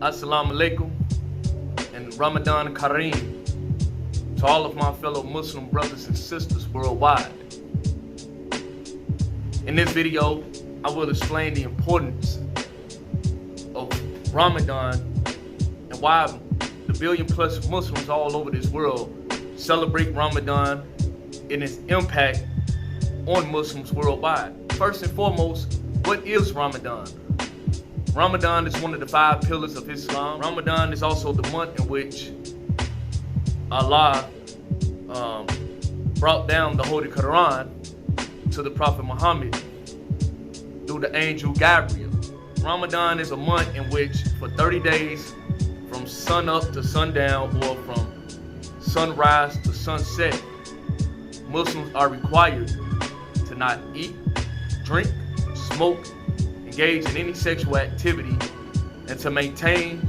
Assalamu alaikum and Ramadan Kareem to all of my fellow Muslim brothers and sisters worldwide. In this video, I will explain the importance of Ramadan and why the billion plus Muslims all over this world celebrate Ramadan and its impact on Muslims worldwide. First and foremost, what is Ramadan? Ramadan is one of the 5 pillars of Islam. Ramadan is also the month in which Allah brought down the Holy Quran to the Prophet Muhammad through the angel Gabriel. Ramadan is a month in which for 30 days from sun up to sundown, or from sunrise to sunset, Muslims are required to not eat, drink, smoke, engage in any sexual activity, and to maintain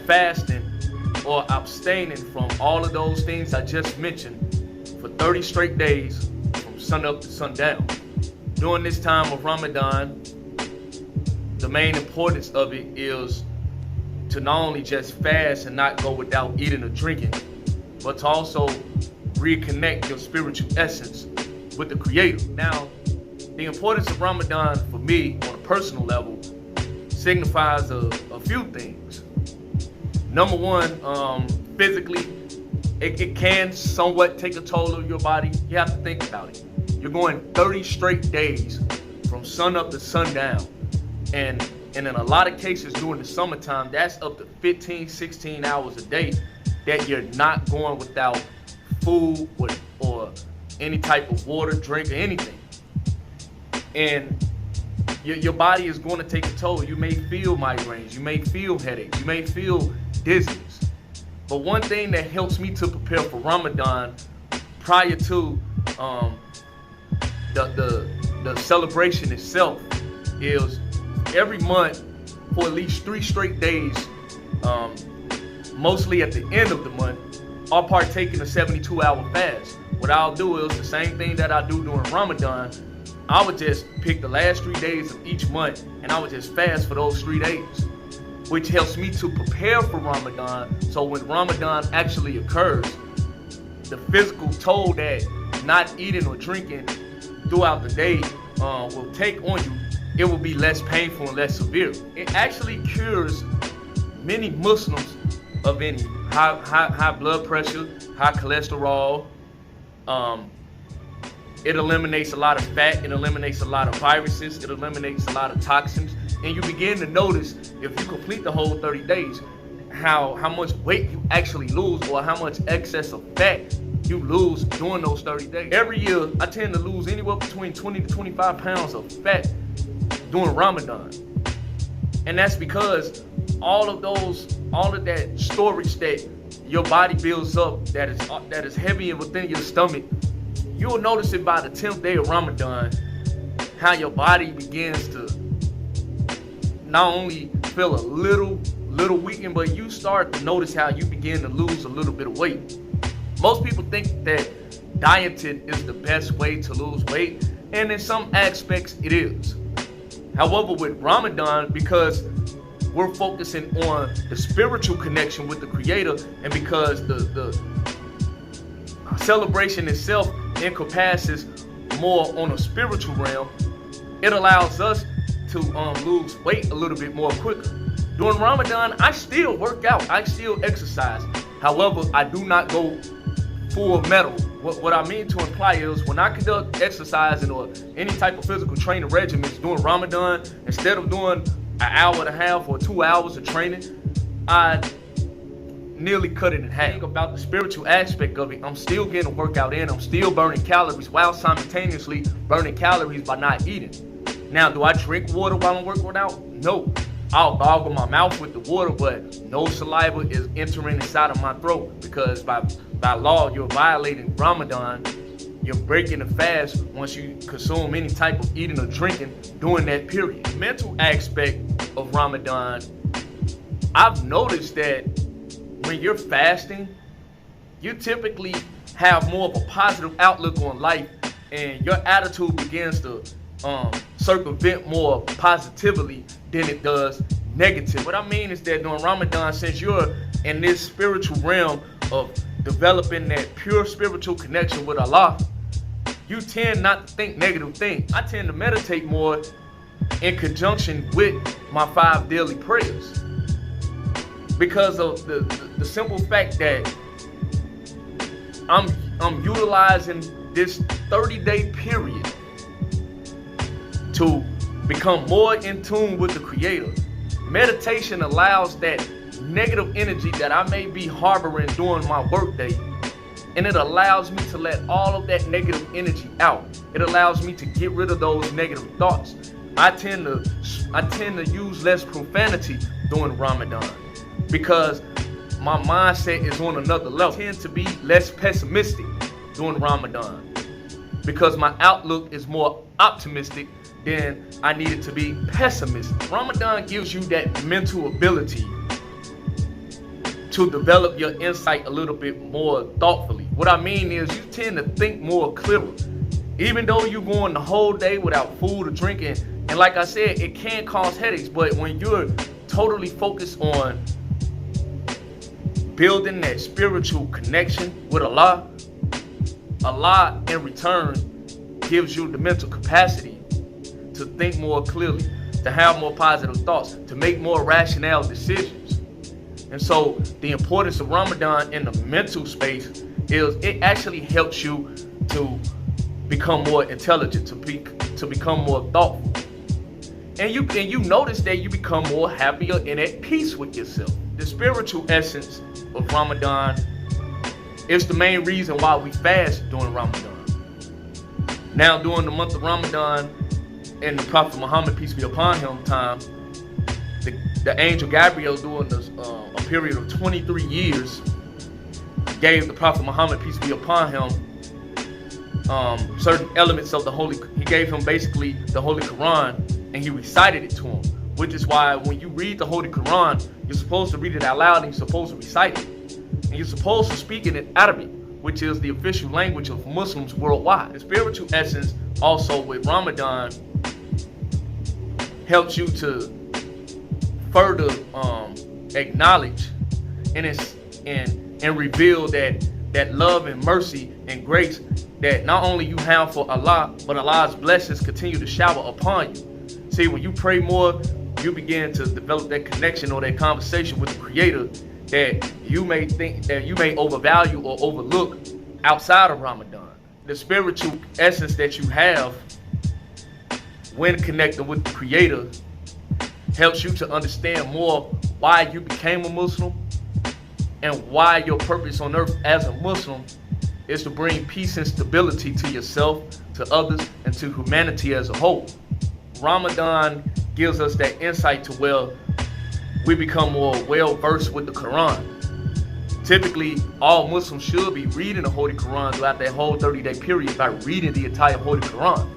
fasting or abstaining from all of those things I just mentioned for 30 straight days from sun up to sundown. During this time of Ramadan, the main importance of it is to not only just fast and not go without eating or drinking, but to also reconnect your spiritual essence with the Creator. Now, the importance of Ramadan for me on a personal level signifies a few things. Number one, physically, it can somewhat take a toll on your body. You have to think about it. You're going 30 straight days from sun up to sundown. And in a lot of cases during the summertime, that's up to 15, 16 hours a day that you're not going without food or any type of water, drink, or anything. And your body is going to take a toll. You may feel migraines, you may feel headaches, you may feel dizziness. But one thing that helps me to prepare for Ramadan prior to the celebration itself is every month for at least 3 straight days, mostly at the end of the month, I'll partake in a 72-hour fast. What I'll do is the same thing that I do during Ramadan. I would just pick the last 3 days of each month and I would just fast for those 3 days, which helps me to prepare for Ramadan. So when Ramadan actually occurs, the physical toll that not eating or drinking throughout the day will take on you, it will be less painful and less severe. It actually cures many Muslims of any high blood pressure, high cholesterol. It eliminates a lot of fat, it eliminates a lot of viruses, it eliminates a lot of toxins. And you begin to notice, if you complete the whole 30 days, how much weight you actually lose, or how much excess of fat you lose during those 30 days. Every year, I tend to lose anywhere between 20 to 25 pounds of fat during Ramadan. And that's because all of that storage that your body builds up that is heavy and within your stomach, you'll notice it by the 10th day of Ramadan, how your body begins to not only feel a little weakened, but you start to notice how you begin to lose a little bit of weight. Most people think that dieting is the best way to lose weight, and in some aspects it is. However, with Ramadan, because we're focusing on the spiritual connection with the Creator, and because the celebration itself encompasses more on a spiritual realm, it allows us to lose weight a little bit more quicker. During Ramadan, I still work out, I still exercise. However, I do not go full metal. What I mean to imply is when I conduct exercising or any type of physical training regimens during Ramadan, instead of doing an hour and a half or 2 hours of training, I nearly cut it in half. Think about the spiritual aspect of it. I'm still getting a workout in, I'm still burning calories while simultaneously burning calories by not eating. Now, do I drink water while I'm working out? No. I'll gargle my mouth with the water, but no saliva is entering inside of my throat, because by law, you're violating Ramadan. You're breaking the fast once you consume any type of eating or drinking during that period. The mental aspect of Ramadan, I've noticed that when you're fasting, you typically have more of a positive outlook on life, and your attitude begins to circumvent more positively than it does negative. What I mean is that during Ramadan, since you're in this spiritual realm of developing that pure spiritual connection with Allah, you tend not to think negative things. I tend to meditate more in conjunction with my 5 daily prayers because of the simple fact that I'm utilizing this 30-day period to become more in tune with the Creator. Meditation allows that negative energy that I may be harboring during my workday, and it allows me to let all of that negative energy out. It allows me to get rid of those negative thoughts. I tend to use less profanity during Ramadan because my mindset is on another level. I tend to be less pessimistic during Ramadan because my outlook is more optimistic than I need it to be pessimistic. Ramadan gives you that mental ability to develop your insight a little bit more thoughtfully. What I mean is you tend to think more clearly. Even though you're going the whole day without food or drinking, and like I said, it can cause headaches, but when you're totally focused on building that spiritual connection with Allah, Allah in return gives you the mental capacity to think more clearly, to have more positive thoughts, to make more rational decisions. And so the importance of Ramadan in the mental space is it actually helps you to become more intelligent, to become more thoughtful. And you notice that you become more happier and at peace with yourself. The spiritual essence of Ramadan is the main reason why we fast during Ramadan. Now, during the month of Ramadan and the Prophet Muhammad, peace be upon him, time, the angel Gabriel, during a period of 23 years, gave the Prophet Muhammad, peace be upon him, certain elements of he gave him basically the Holy Quran, and he recited it to him, which is why when you read the Holy Quran, you're supposed to read it out loud and you're supposed to recite it. And you're supposed to speak it in Arabic, which is the official language of Muslims worldwide. The spiritual essence also with Ramadan helps you to further acknowledge and reveal that love and mercy and grace that not only you have for Allah, but Allah's blessings continue to shower upon you. See, when you pray more, you begin to develop that connection or that conversation with the Creator that you may think that you may overvalue or overlook outside of Ramadan. The spiritual essence that you have when connecting with the Creator helps you to understand more why you became a Muslim and why your purpose on earth as a Muslim is to bring peace and stability to yourself, to others, and to humanity as a whole. Ramadan gives us that insight to where we become more well-versed with the Quran. Typically, all Muslims should be reading the Holy Quran throughout that whole 30-day period by reading the entire Holy Quran.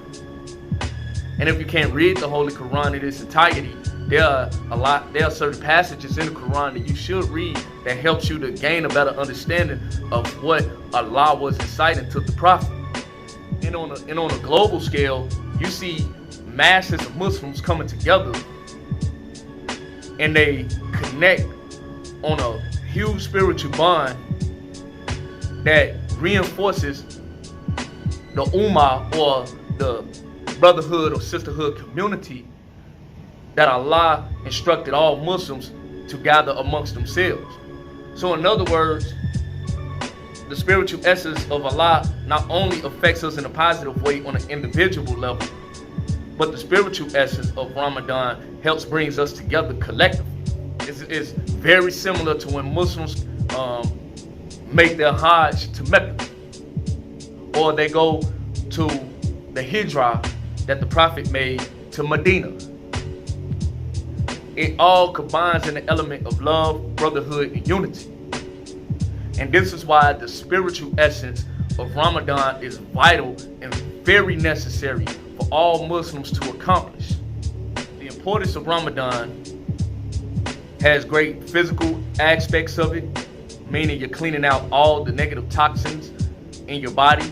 And if you can't read the Holy Quran in its entirety, there are certain passages in the Quran that you should read that helps you to gain a better understanding of what Allah was inciting to the Prophet. And on a global scale, you see masses of Muslims coming together and they connect on a huge spiritual bond that reinforces the ummah or the brotherhood or sisterhood community that Allah instructed all Muslims to gather amongst themselves. So in other words, the spiritual essence of Allah not only affects us in a positive way on an individual level, but the spiritual essence of Ramadan helps brings us together collectively. It's very similar to when Muslims make their Hajj to Mecca, or they go to the Hijrah that the Prophet made to Medina. It all combines in the element of love, brotherhood, and unity. And this is why the spiritual essence of Ramadan is vital and very necessary for all Muslims to accomplish. The importance of Ramadan has great physical aspects of it, meaning you're cleaning out all the negative toxins in your body.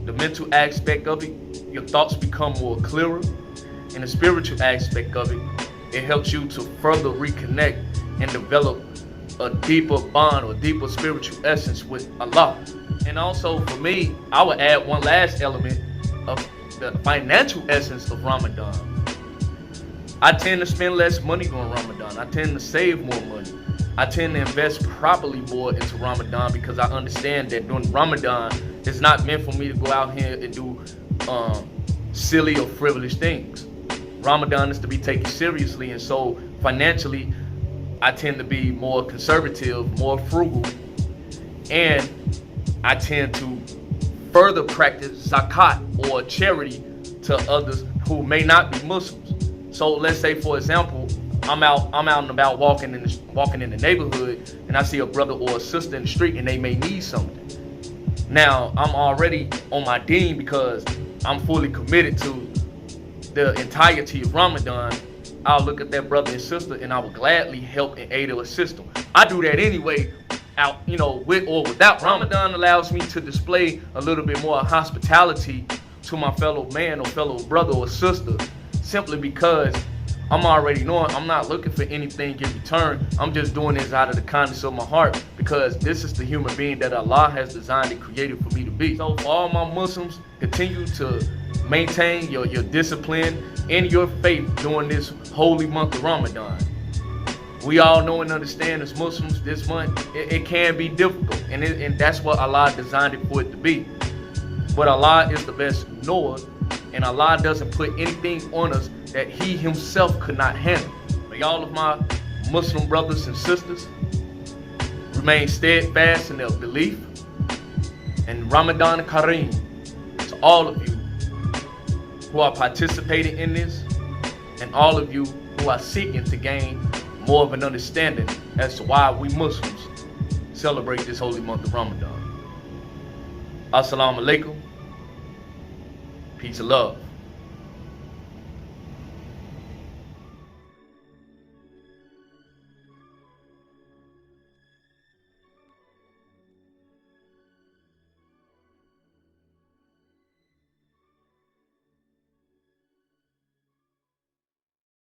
The mental aspect of it, your thoughts become more clearer. In the spiritual aspect of it, it helps you to further reconnect and develop a deeper bond or deeper spiritual essence with Allah. And also for me, I would add one last element of the financial essence of Ramadan. I tend to spend less money during Ramadan. I tend to save more money. I tend to invest properly more into Ramadan because I understand that during Ramadan, it's not meant for me to go out here and do silly or frivolous things. Ramadan is to be taken seriously, and so financially, I tend to be more conservative, more frugal, and I tend to further practice zakat or charity to others who may not be Muslims. So let's say, for example, I'm out and about walking in the neighborhood, and I see a brother or a sister in the street, and they may need something. Now I'm already on my deen because I'm fully committed to the entirety of Ramadan. I'll look at that brother and sister, and I will gladly help and aid or assist them. I do that anyway, out, with or without. Ramadan allows me to display a little bit more hospitality to my fellow man or fellow brother or sister, simply because I'm already knowing I'm not looking for anything in return. I'm just doing this out of the kindness of my heart because this is the human being that Allah has designed and created for me to be. So for all my Muslims, continue to maintain your discipline and your faith during this holy month of Ramadan. We all know and understand as Muslims, this month, it can be difficult, and that's what Allah designed it for it to be. But Allah is the best knower, and Allah doesn't put anything on us that He Himself could not handle. May all of my Muslim brothers and sisters remain steadfast in their belief. And Ramadan Kareem to all of you who are participating in this, and all of you who are seeking to gain more of an understanding as to why we Muslims celebrate this holy month of Ramadan. Assalamu alaikum. Peace and love.